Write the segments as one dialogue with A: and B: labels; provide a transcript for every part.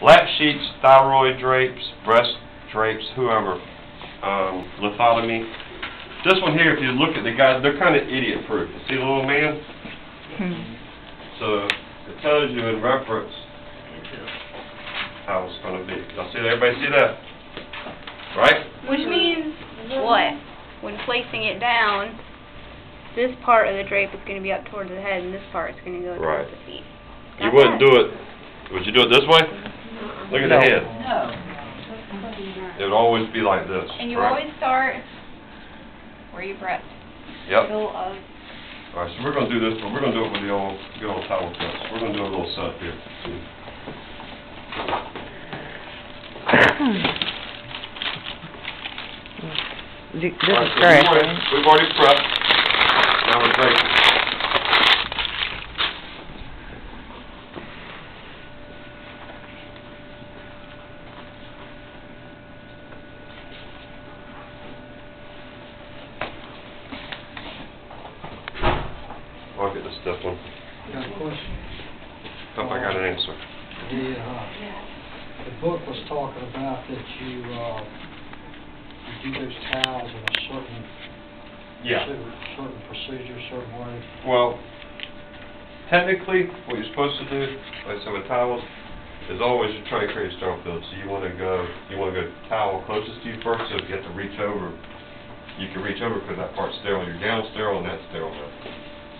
A: Lap sheets, thyroid drapes, breast drapes, whoever, lithotomy. This one here, if you look at the guys, they're kind of idiot-proof. You see the little man? So it tells you in reference how it's going to be. Y'all see that? Everybody see that? Right?
B: Which means what? When placing it down, this part of the drape is going to be up towards the head, and this part is going to go towards the feet.
A: You wouldn't do it. Would you do it this way? Look at the head.
C: No.
A: It would always be like this.
B: And you always start where you breath.
A: Yep.
B: Middle of.
A: All right, so we're going to do this, but we're going to do it with the old good old towel cuts. We're going to do a little setup here.
D: This is correct, right?
A: We've already prepped. Now we're draping. I'll get the stiff one.
C: Got a question.
A: Hope I got an answer.
C: The book was talking about that you do those towels in a certain procedure, certain way.
A: Well, technically, what you're supposed to do, like I said with towels, is always to try to create a sterile field. So you want to go towel closest to you first. So if you have to reach over, you can reach over because that part's sterile. Your gown's sterile and that's sterile now.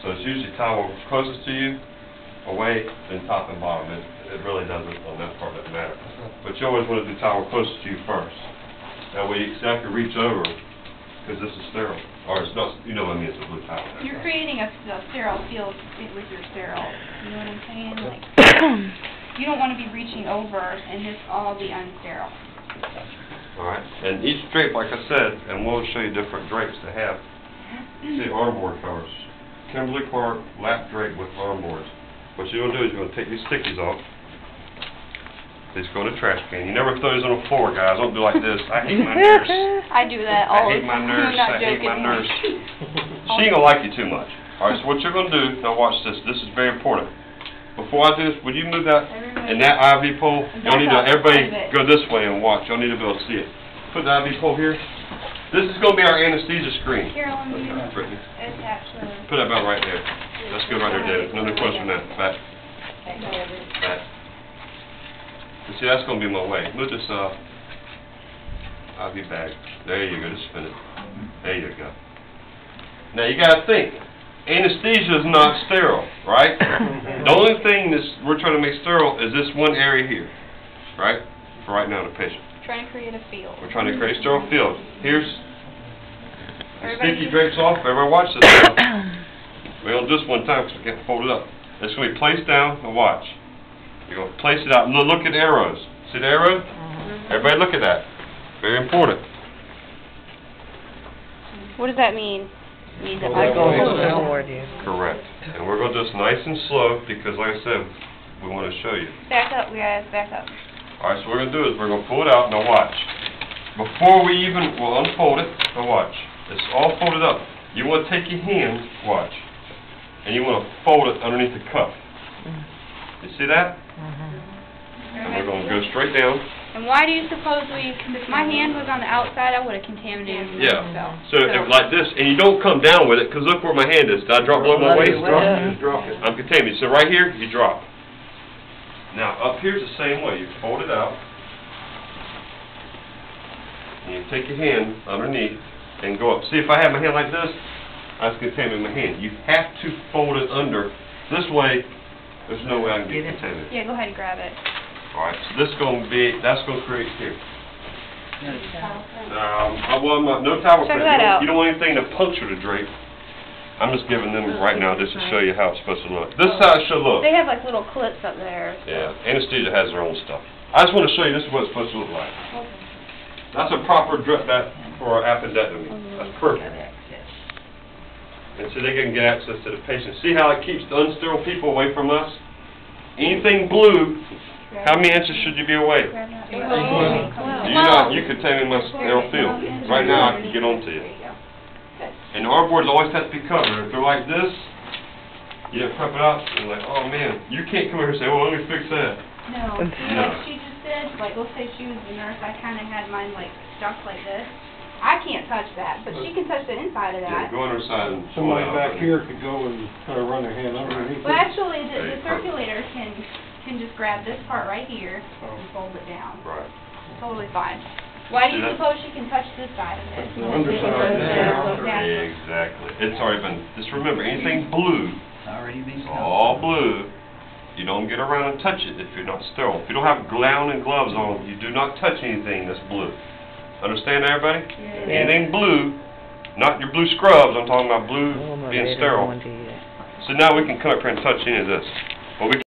A: So it's usually towel closest to you, away, then top and bottom. It really doesn't on that part, doesn't matter. But you always want to do towel closest to you first. That way you have to reach over, because this is sterile. Or it's not, you know what I mean, it's a blue towel.
B: You're creating a sterile field with your sterile. You know what I'm saying? Like, you don't want to be reaching over and this all be unsterile.
A: Alright, and each drape, like I said, and we'll show you different drapes to have. See, armboard covers. Kimberly Clark lap drape with armboards. What you're going to do is you're going to take these stickies off. These go in the trash can. You never throw these on the floor, guys. Don't do like this. I hate my nurse.
B: I do that all the time.
A: I hate my nurse.
B: I
A: hate my nurse. She ain't going to like you too much. Alright, so what you're going to do, now watch this. This is very important. Before I do this, would you move that and that IV pole? Y'all need to, everybody go this way and watch. Y'all need to be able to see it. Put the IV pole here. This is going to be our anesthesia screen. Brittany. Put that about right there. That's good right there, David. Another question on that. Back. Back. You see, that's going to be my way. Move this IV bag. There you go. Just spin it. There you go. Now you got to think. Anesthesia is not sterile, right? The only thing we're trying to make sterile is this one area here, right? For right now, the patient.
B: Trying to create a field.
A: We're trying to create a sterile field. Here's the sticky drapes off. Everybody watch this now. We don't do this one time because we can't fold it up. It's going to be placed down and watch. You're going to place it out. Look at the arrows. See the arrow? Everybody look at that. Very important.
B: What does that mean? It means that
D: I go toward you.
A: Correct. And we're going to do this nice and slow because, like I said, we want to show you.
B: Back up, guys. Back up.
A: Alright, so what we're going to do is we're going to pull it out. Now watch. Before we even, we'll unfold it. Now watch. It's all folded up. You want to take your hand, watch, and you want to fold it underneath the cuff. You see that? And we're going to go straight down.
B: And why do you suppose if my hand was on the outside, I would have contaminated myself.
A: So if like this, and you don't come down with it, because look where my hand is. Did I drop below my waist?
C: Drop it.
A: I'm contaminated. So right here, you drop. Now, up here's the same way. You fold it out. And you take your hand underneath and go up. See, if I have my hand like this, I was contaminating my hand. You have to fold it under. This way, there's no way I can get contaminated.
B: Yeah, go ahead and grab it.
A: Alright, so this is going to be, that's going to create here. No towel.
B: Check that out.
A: You don't want anything to puncture the drape. I'm just giving them right now just to show you how it's supposed to look. This is how it should look.
B: They have like little clips up there.
A: Yeah, anesthesia has their own stuff. I just want to show you this is what it's supposed to look like. Okay. That's a proper drip back for appendectomy. That's perfect. And so they can get access to the patient. See how it keeps the unsterile people away from us? Anything blue, how many inches should you be away? You contain my sterile field. Right now I can get onto you. And the armboards always have to be covered. If they're like this, you have to prep it out and like, oh man, you can't come over here and say, well, let me fix that.
B: No.
A: No.
B: this, like, let's say she was the nurse, I kind of had mine, like, stuck like this. I can't touch that, but she can touch the inside of
A: Yeah,
B: that.
A: go on her side and pull
E: Somebody
A: it out.
E: back here could go and kind of run their hand underneath
B: Well,
E: it.
B: actually, the
A: Okay,
B: circulator can just grab this part right here and fold it down.
A: Right.
B: Totally fine. Why do you
A: See that?
B: suppose she can touch this side of it?
E: The underside down.
A: Exactly. It's already been, just remember, anything blue,
C: Already been
A: it's all blue, you don't get around and touch it if you're not sterile. If you don't have gown and gloves on, you do not touch anything that's blue. Understand, everybody?
B: Yeah.
A: Anything blue, not your blue scrubs, I'm talking about blue
D: Oh, my
A: being
D: baby,
A: sterile.
D: I want to eat it.
A: So now we can come up here and touch any of this. Well, we